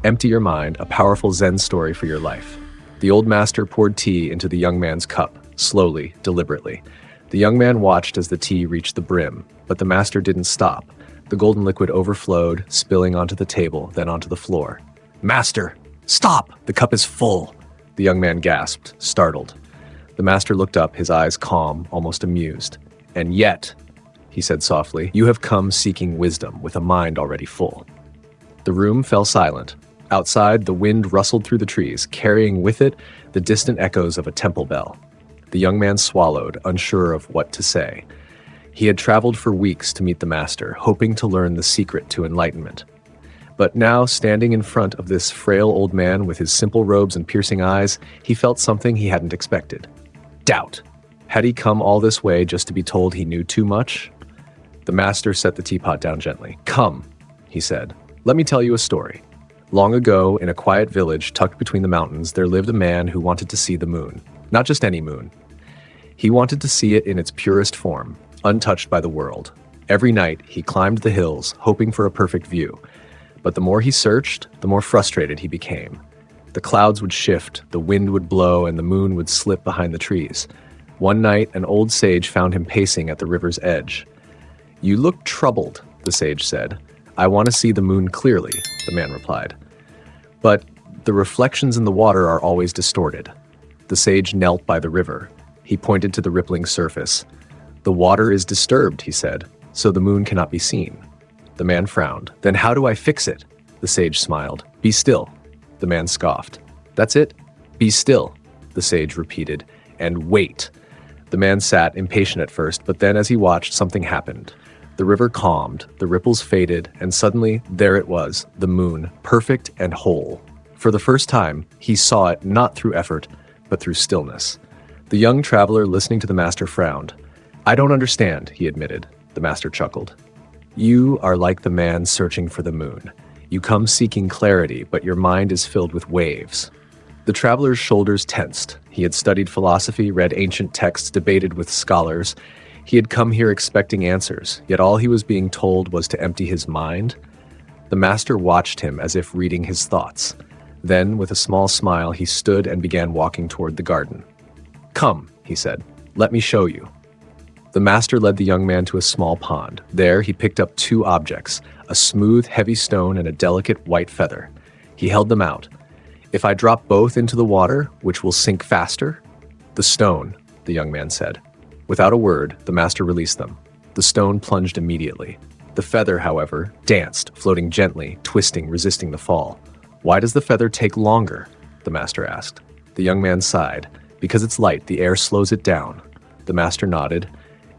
Empty Your Mind, a powerful Zen story for your life. The old master poured tea into the young man's cup, slowly, deliberately. The young man watched as the tea reached the brim, but the master didn't stop. The golden liquid overflowed, spilling onto the table, then onto the floor. "Master, stop! The cup is full!" The young man gasped, startled. The master looked up, his eyes calm, almost amused. "And yet," he said softly, "you have come seeking wisdom with a mind already full." The room fell silent. Outside, the wind rustled through the trees, carrying with it the distant echoes of a temple bell. The young man swallowed, unsure of what to say. He had traveled for weeks to meet the master, hoping to learn the secret to enlightenment. But now, standing in front of this frail old man with his simple robes and piercing eyes, he felt something he hadn't expected. Doubt. Had he come all this way just to be told he knew too much? The master set the teapot down gently. "Come," he said. "Let me tell you a story. Long ago, in a quiet village tucked between the mountains, there lived a man who wanted to see the moon. Not just any moon. He wanted to see it in its purest form, untouched by the world. Every night, he climbed the hills, hoping for a perfect view. But the more he searched, the more frustrated he became. The clouds would shift, the wind would blow, and the moon would slip behind the trees. One night, an old sage found him pacing at the river's edge. "You look troubled," the sage said. "I want to see the moon clearly," the man replied. "But the reflections in the water are always distorted." The sage knelt by the river. He pointed to the rippling surface. "The water is disturbed," he said, "so the moon cannot be seen." The man frowned. "Then how do I fix it?" The sage smiled. "Be still." The man scoffed. "That's it? Be still," the sage repeated, "and wait." The man sat, impatient at first, but then as he watched, something happened. The river calmed, the ripples faded, and suddenly, there it was, the moon, perfect and whole. For the first time, he saw it not through effort, but through stillness. The young traveler listening to the master frowned. "I don't understand," he admitted. The master chuckled. "You are like the man searching for the moon. You come seeking clarity, but your mind is filled with waves." The traveler's shoulders tensed. He had studied philosophy, read ancient texts, debated with scholars. He had come here expecting answers, yet all he was being told was to empty his mind. The master watched him as if reading his thoughts. Then, with a small smile, he stood and began walking toward the garden. "Come," he said, "let me show you." The master led the young man to a small pond. There, he picked up two objects, a smooth, heavy stone and a delicate white feather. He held them out. "If I drop both into the water, which will sink faster?" "The stone," the young man said. Without a word, the master released them. The stone plunged immediately. The feather, however, danced, floating gently, twisting, resisting the fall. "Why does the feather take longer?" the master asked. The young man sighed. "Because it's light, the air slows it down." The master nodded.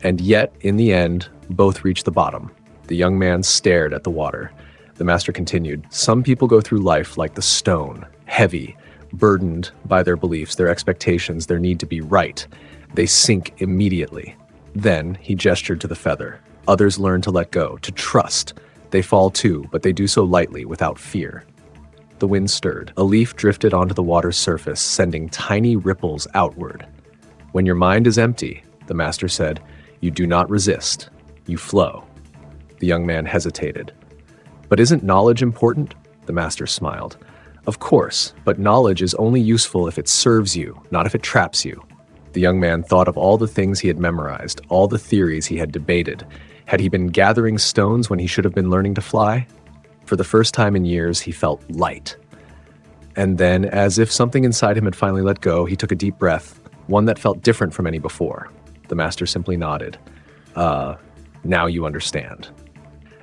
And yet, in the end, both reached the bottom. The young man stared at the water. The master continued, "Some people go through life like the stone, heavy, burdened by their beliefs, their expectations, their need to be right. They sink immediately." Then he gestured to the feather. "Others learn to let go, to trust. They fall too, but they do so lightly, without fear." The wind stirred. A leaf drifted onto the water's surface, sending tiny ripples outward. "When your mind is empty," the master said, "you do not resist. You flow." The young man hesitated. "But isn't knowledge important?" The master smiled. "Of course, but knowledge is only useful if it serves you, not if it traps you." The young man thought of all the things he had memorized, all the theories he had debated. Had he been gathering stones when he should have been learning to fly? For the first time in years, he felt light. And then, as if something inside him had finally let go, he took a deep breath, one that felt different from any before. The master simply nodded. Now you understand."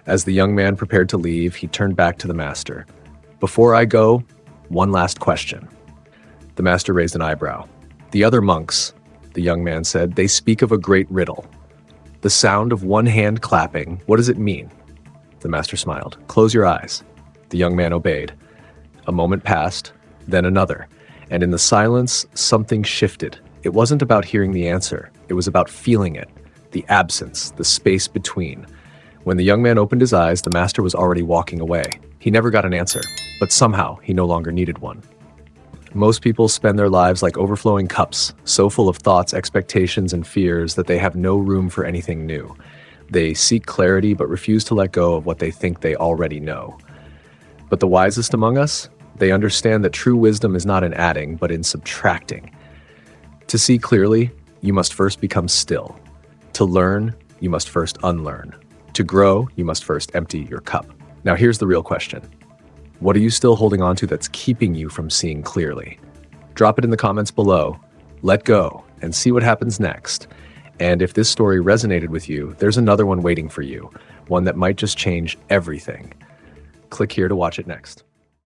As the young man prepared to leave, he turned back to the master. "Before I go, one last question." The master raised an eyebrow. "The other monks," the young man said, "they speak of a great riddle. The sound of one hand clapping, what does it mean?" The master smiled. "Close your eyes." The young man obeyed. A moment passed, then another, and in the silence, something shifted. It wasn't about hearing the answer. It was about feeling it, the absence, the space between. When the young man opened his eyes, the master was already walking away. He never got an answer, but somehow he no longer needed one. Most people spend their lives like overflowing cups, so full of thoughts, expectations, and fears that they have no room for anything new. They seek clarity but refuse to let go of what they think they already know. But the wisest among us, they understand that true wisdom is not in adding, but in subtracting. To see clearly, you must first become still. To learn, you must first unlearn. To grow, you must first empty your cup. Now here's the real question. What are you still holding on to that's keeping you from seeing clearly? Drop it in the comments below, let go, and see what happens next. And if this story resonated with you, there's another one waiting for you, one that might just change everything. Click here to watch it next.